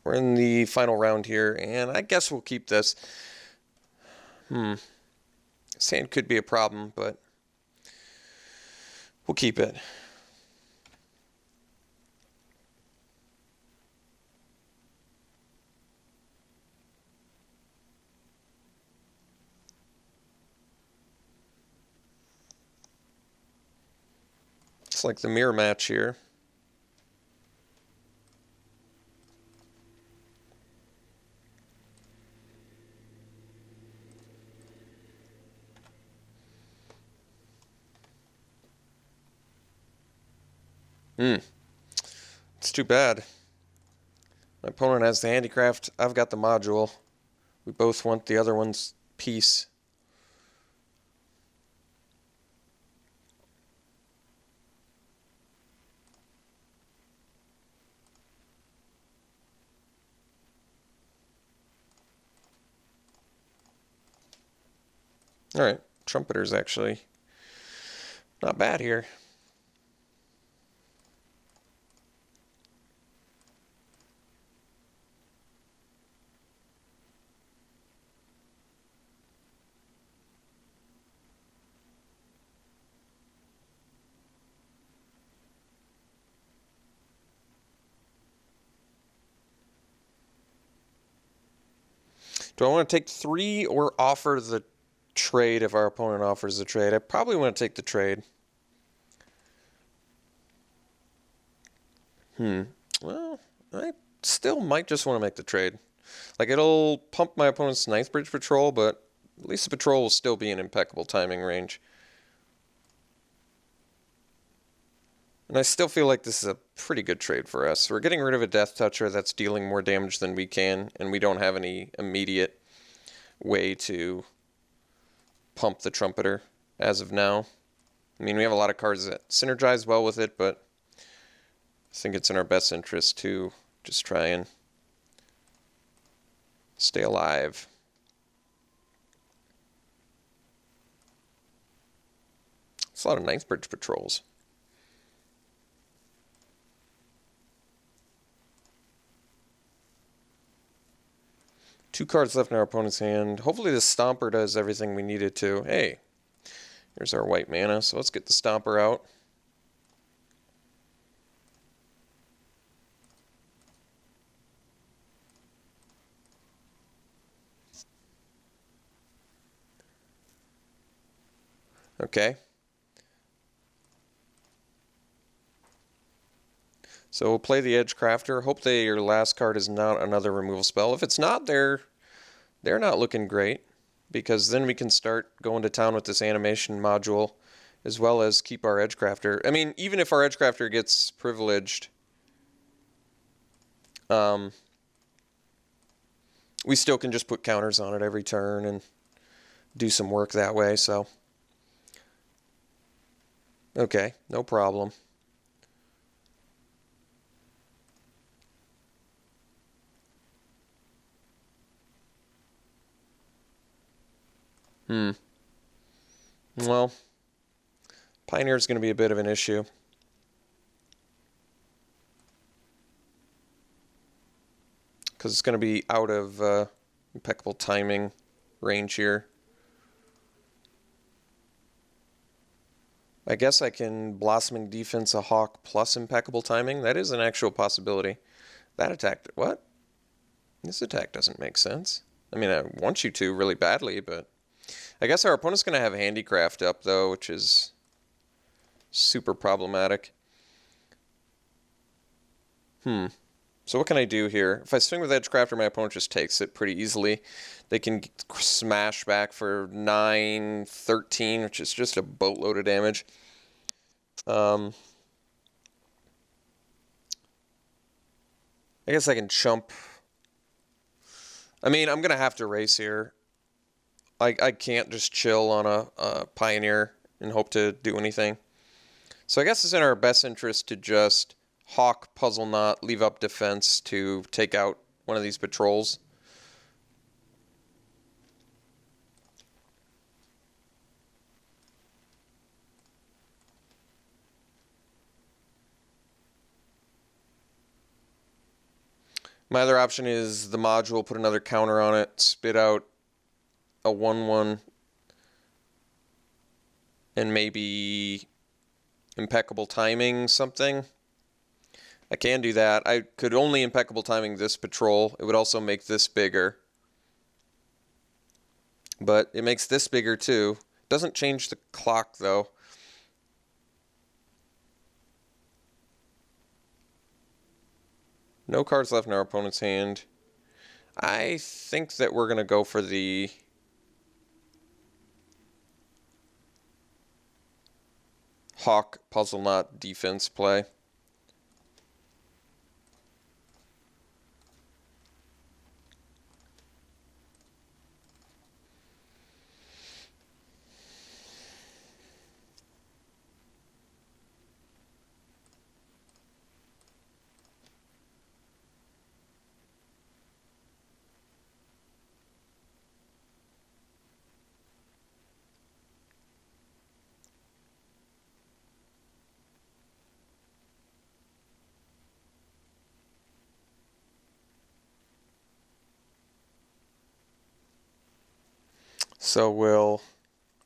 We're in the final round here, and I guess we'll keep this. Sand could be a problem, but we'll keep it. It's like the mirror match here. It's too bad. My opponent has the handicraft. I've got the module. We both want the other one's piece. Alright, Trumpeter's actually not bad here. Do I want to take 3 or offer the trade if our opponent offers the trade? I probably want to take the trade. Well, I still might just want to make the trade. Like, it'll pump my opponent's 9th bridge patrol, but at least the patrol will still be in impeccable timing range. And I still feel like this is a pretty good trade for us. We're getting rid of a Death Toucher that's dealing more damage than we can, and we don't have any immediate way to pump the Trumpeter as of now. I mean, we have a lot of cards that synergize well with it, but I think it's in our best interest to just try and stay alive. It's a lot of 9th bridge patrols. Two cards left in our opponent's hand. Hopefully the Stomper does everything we need it to. Hey, here's our white mana, so let's get the Stomper out. Okay. So we'll play the Edge Crafter. Hope that your last card is not another removal spell. If it's not, they're not looking great, because then we can start going to town with this animation module, as well as keep our Edge Crafter. I mean, even if our Edge Crafter gets privileged, we still can just put counters on it every turn and do some work that way, so. Okay, no problem. Well, Pioneer's going to be a bit of an issue. Because it's going to be out of impeccable timing range here. I guess I can Blossoming Defense a Hawk plus impeccable timing. That is an actual possibility. That attack, what? This attack doesn't make sense. I mean, I want you to really badly, but I guess our opponent's going to have Handicraft up, though, which is super problematic. So what can I do here? If I swing with Edgecrafter, my opponent just takes it pretty easily. They can smash back for 9, 13, which is just a boatload of damage. I guess I can chump. I mean, I'm going to have to race here. I can't just chill on a Pioneer and hope to do anything. So I guess it's in our best interest to just Hawk, Puzzle Knot, leave up defense to take out one of these patrols. My other option is the module, put another counter on it, spit out a 1/1, and maybe impeccable timing something. I can do that. I could only impeccable timing this patrol. It would also make this bigger. But it makes this bigger too. Doesn't change the clock though. No cards left in our opponent's hand. I think that we're going to go for the Hawk Puzzle Knot defense play. So we'll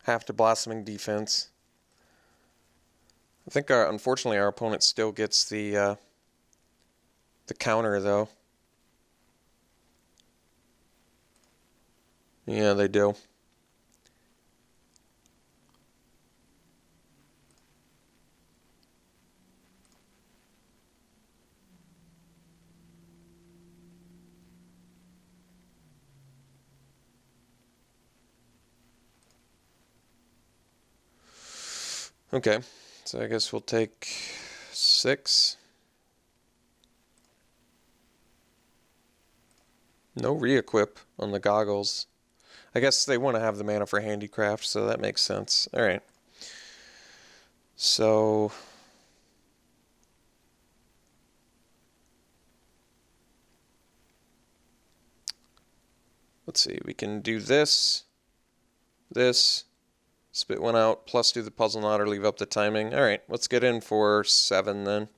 have to Blossoming Defense. I think unfortunately our opponent still gets the counter though. Yeah, they do. Okay, so I guess we'll take 6. No re-equip on the goggles. I guess they want to have the mana for handicraft, so that makes sense. Alright. So let's see, we can do this, spit one out, plus do the Puzzle Knot or leave up the timing. Alright, let's get in for 7 then.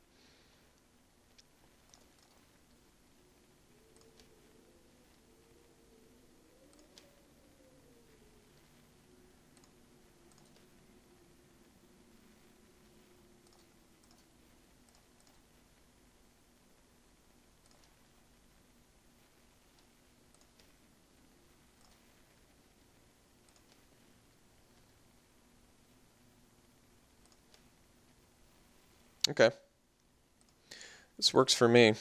Okay. This works for me.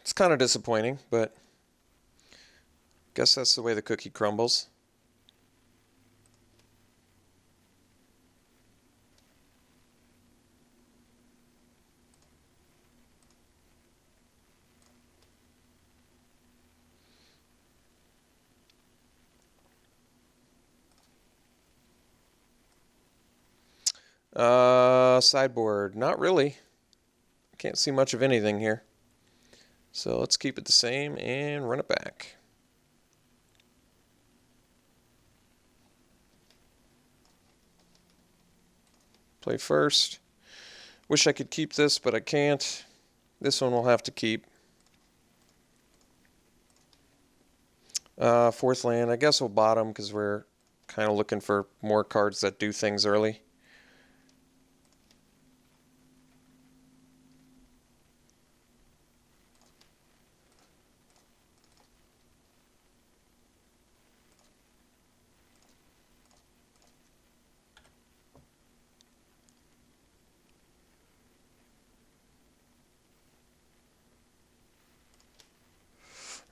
It's kind of disappointing, but guess that's the way the cookie crumbles. Sideboard, not really. Can't see much of anything here. So let's keep it the same and run it back. Play first. Wish I could keep this, but I can't. This one we'll have to keep. 4th land. I guess we'll bottom because we're kind of looking for more cards that do things early.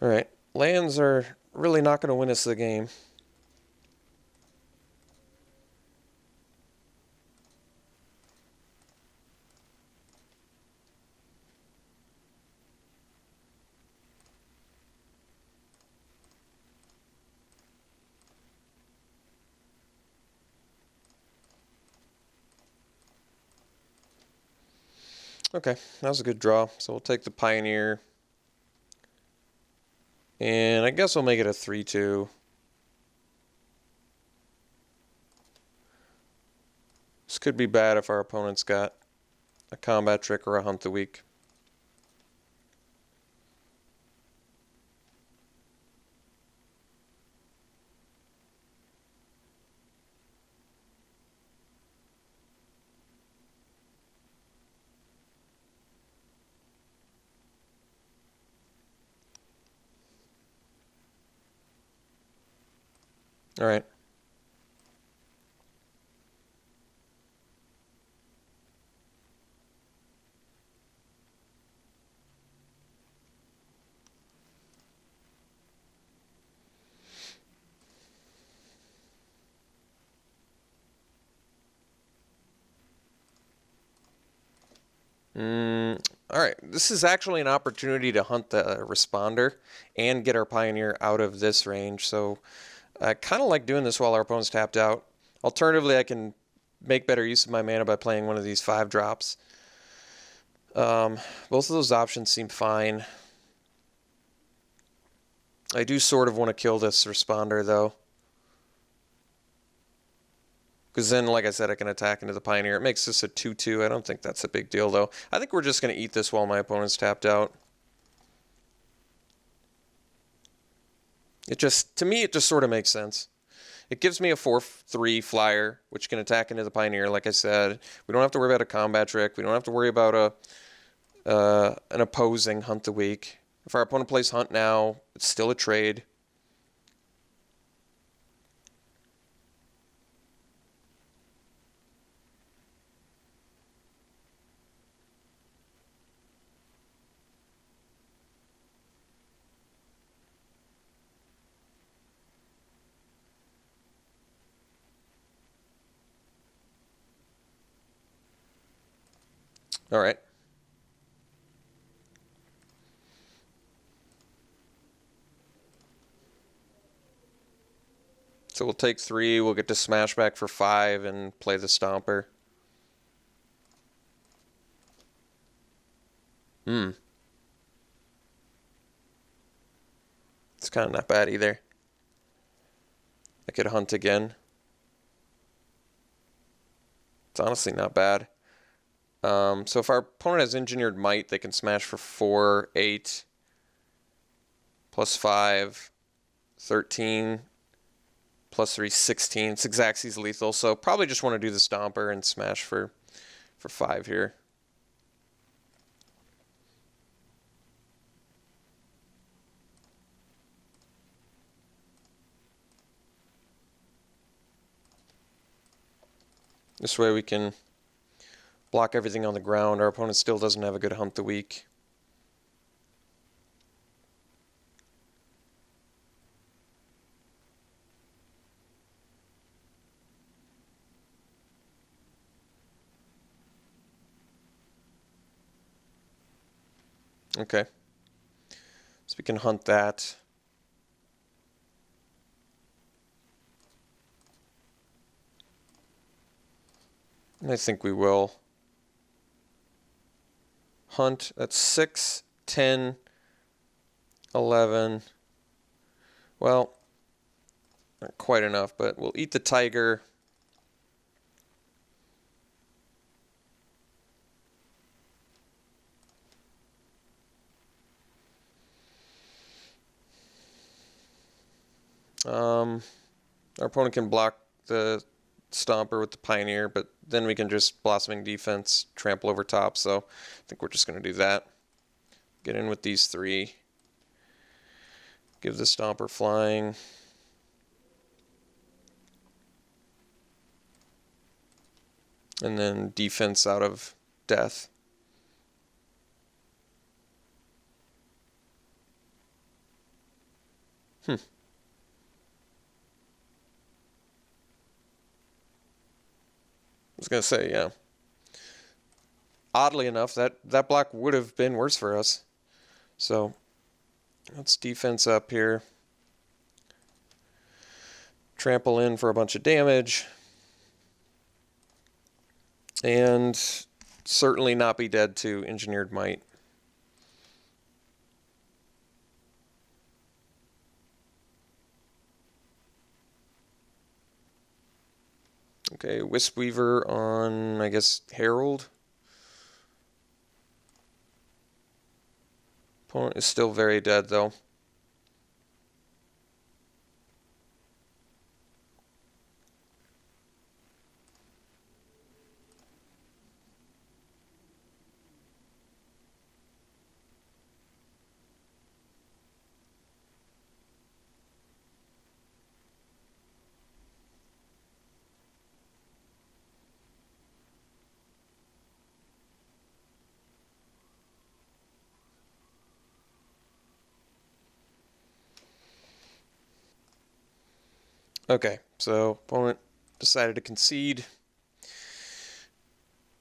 Alright, lands are really not going to win us the game. Okay, that was a good draw. So we'll take the Pioneer. And I guess we'll make it a 3-2. This could be bad if our opponent's got a combat trick or a hunt the week. All right. All right, this is actually an opportunity to hunt the responder and get our Pioneer out of this range. So I kind of like doing this while our opponent's tapped out. Alternatively, I can make better use of my mana by playing one of these 5 drops. Both of those options seem fine. I do sort of want to kill this responder, though. Because then, like I said, I can attack into the Pioneer. It makes this a 2-2. I don't think that's a big deal, though. I think we're just going to eat this while my opponent's tapped out. To me, it just sort of makes sense. It gives me a 4-3 flyer, which can attack into the Pioneer, like I said. We don't have to worry about a combat trick. We don't have to worry about an opposing hunt the week. If our opponent plays hunt now, it's still a trade. All right. So we'll take 3, we'll get to smash back for 5 and play the Stomper. It's kind of not bad either. I could hunt again. It's honestly not bad. So if our opponent has Engineered Might, they can smash for 4, 8, plus 5, 13, plus 3, 16. It's Xaxes lethal, so probably just want to do the Stomper and smash for 5 here. This way we can block everything on the ground. Our opponent still doesn't have a good hunt the week. Okay. So we can hunt that. And I think we will. Hunt, that's 6, 10, 11. Well, not quite enough, but we'll eat the tiger. Our opponent can block the Stomper with the Pioneer, but then we can just Blossoming Defense, trample over top, so I think we're just going to do that. Get in with these 3. Give the Stomper flying. And then defense out of death. I was going to say, yeah. Oddly enough, that block would have been worse for us. So let's defense up here. Trample in for a bunch of damage. And certainly not be dead to Engineered Might. Okay, Wispweaver on, I guess, Herald. Opponent is still very dead, though. Okay, so opponent decided to concede.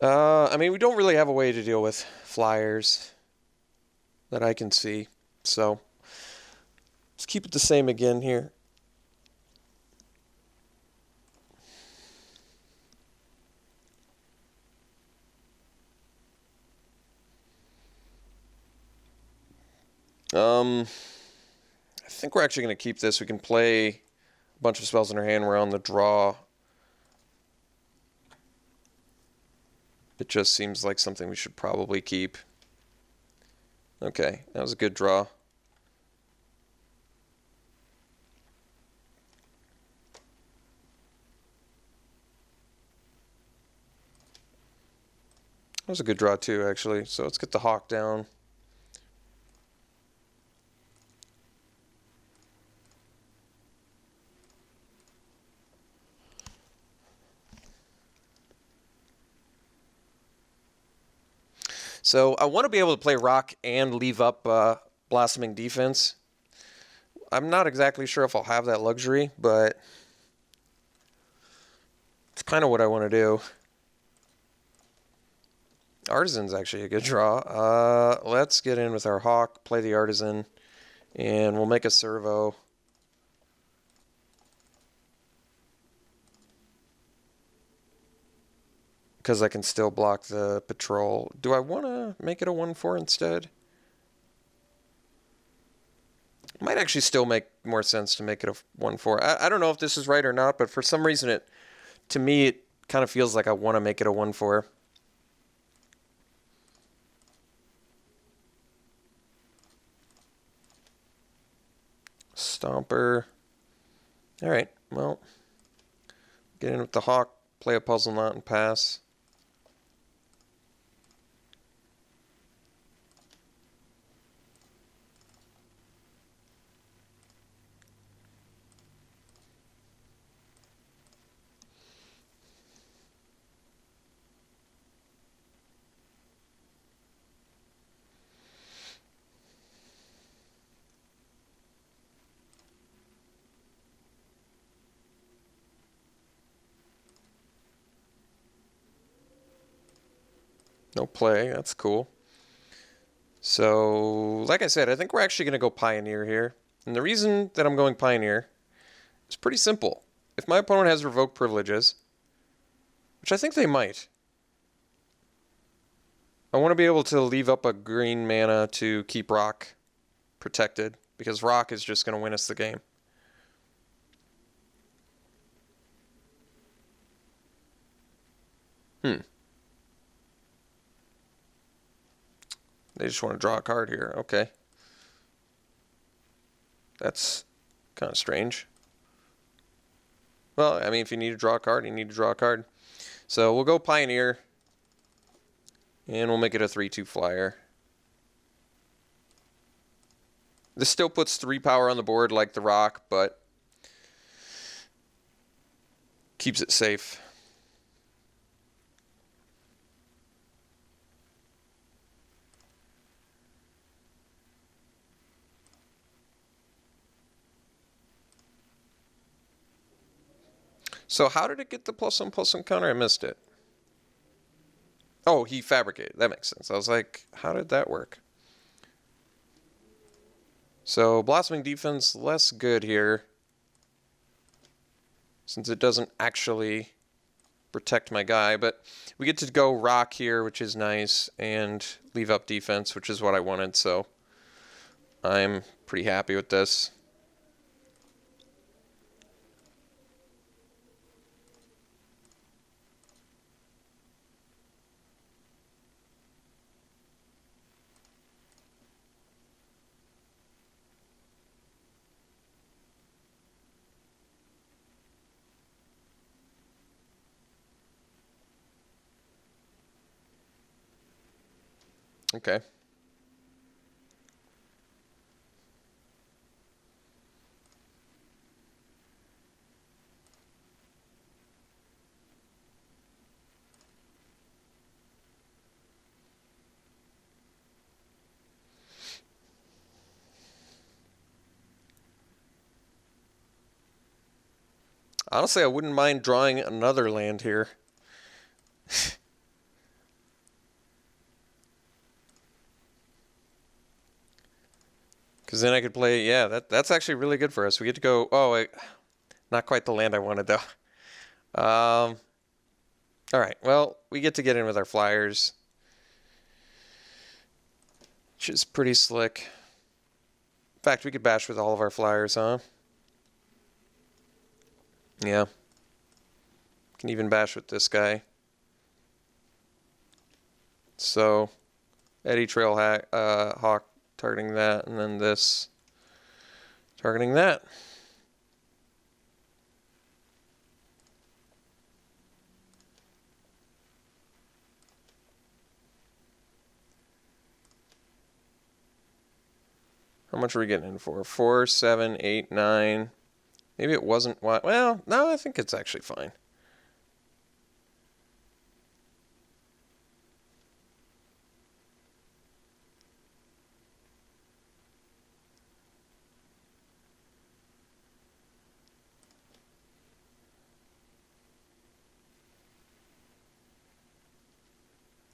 I mean, we don't really have a way to deal with flyers that I can see, so let's keep it the same again here. I think we're actually going to keep this. We can play a bunch of spells in our hand. We're on the draw. It just seems like something we should probably keep. Okay, that was a good draw. That was a good draw too, actually. So let's get the Hawk down. So I want to be able to play Rock and leave up Blossoming Defense. I'm not exactly sure if I'll have that luxury, but it's kind of what I want to do. Artisan's actually a good draw. Let's get in with our Hawk, play the Artisan, and we'll make a servo. Because I can still block the patrol. Do I want to make it a 1/4 instead? It might actually still make more sense to make it a 1/4. I don't know if this is right or not, but for some reason to me it kind of feels like I want to make it a 1/4. Stomper. Alright, well, get in with the Hawk, play a Puzzle Knot, and pass. No play, that's cool. So, like I said, I think we're actually going to go Pioneer here. And the reason that I'm going Pioneer is pretty simple. If my opponent has revoked privileges, which I think they might, I want to be able to leave up a green mana to keep Rock protected, because Rock is just going to win us the game. They just want to draw a card here. Okay. That's kind of strange. Well, I mean, if you need to draw a card, you need to draw a card. So we'll go Pioneer. And we'll make it a 3/2 flyer. This still puts 3 power on the board like the Rock, but keeps it safe. So how did it get the +1/+1 counter? I missed it. Oh, he fabricated. That makes sense. I was like, how did that work? So Blossoming Defense, less good here, since it doesn't actually protect my guy. But we get to go rock here, which is nice, and leave up defense, which is what I wanted. So I'm pretty happy with this. Okay. Honestly, I wouldn't mind drawing another land here. Because then I could play, yeah, that's actually really good for us. We get to go, oh, wait, not quite the land I wanted, though. All right, well, we get to get in with our flyers, which is pretty slick. In fact, we could bash with all of our flyers, huh? Yeah. Can even bash with this guy. So, Eddy Trail Hawk targeting that, and then this targeting that. How much are we getting in for? 4, 7, 8, 9. Maybe it wasn't. Well, no, I think it's actually fine.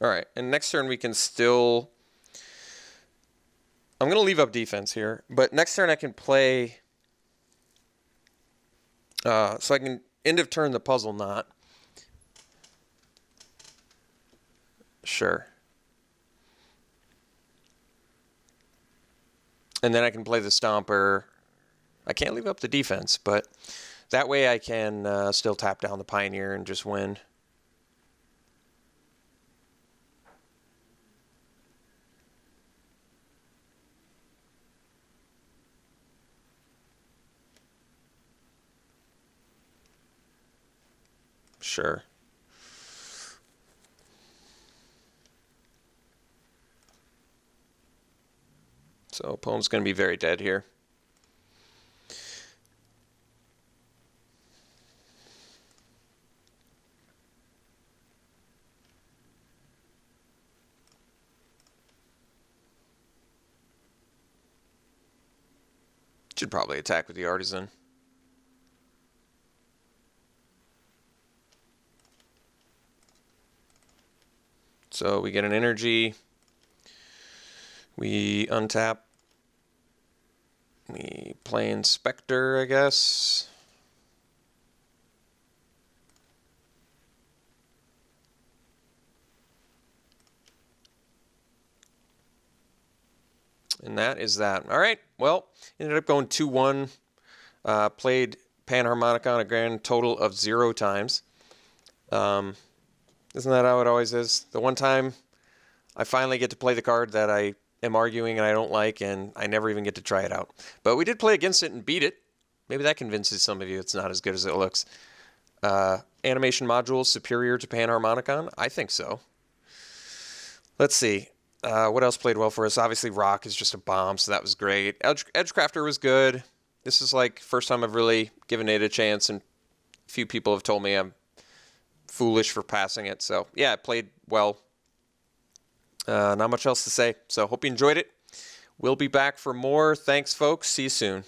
All right, and next turn we can still... I'm going to leave up defense here, but next turn I can play... so I can end of turn the puzzle knot. Sure. And then I can play the Stomper. I can't leave up the defense, but that way I can still tap down the Pioneer and just win. Sure. So opponent's going to be very dead here. Should probably attack with the Artisan. So we get an energy. We untap. We play Inspector, I guess. And that is that. All right. Well, ended up going 2-1. Played Panharmonica on a grand total of 0 times. Isn't that how it always is? The one time I finally get to play the card that I am arguing and I don't like, and I never even get to try it out. But we did play against it and beat it. Maybe that convinces some of you it's not as good as it looks. Animation modules superior to Panharmonicon? I think so. Let's see. What else played well for us? Obviously, Rock is just a bomb, so that was great. Edgecrafter was good. This is like first time I've really given it a chance, and a few people have told me I'm foolish for passing it. So, yeah, it played well. Not much else to say. So, hope you enjoyed it. We'll be back for more. Thanks, folks. See you soon.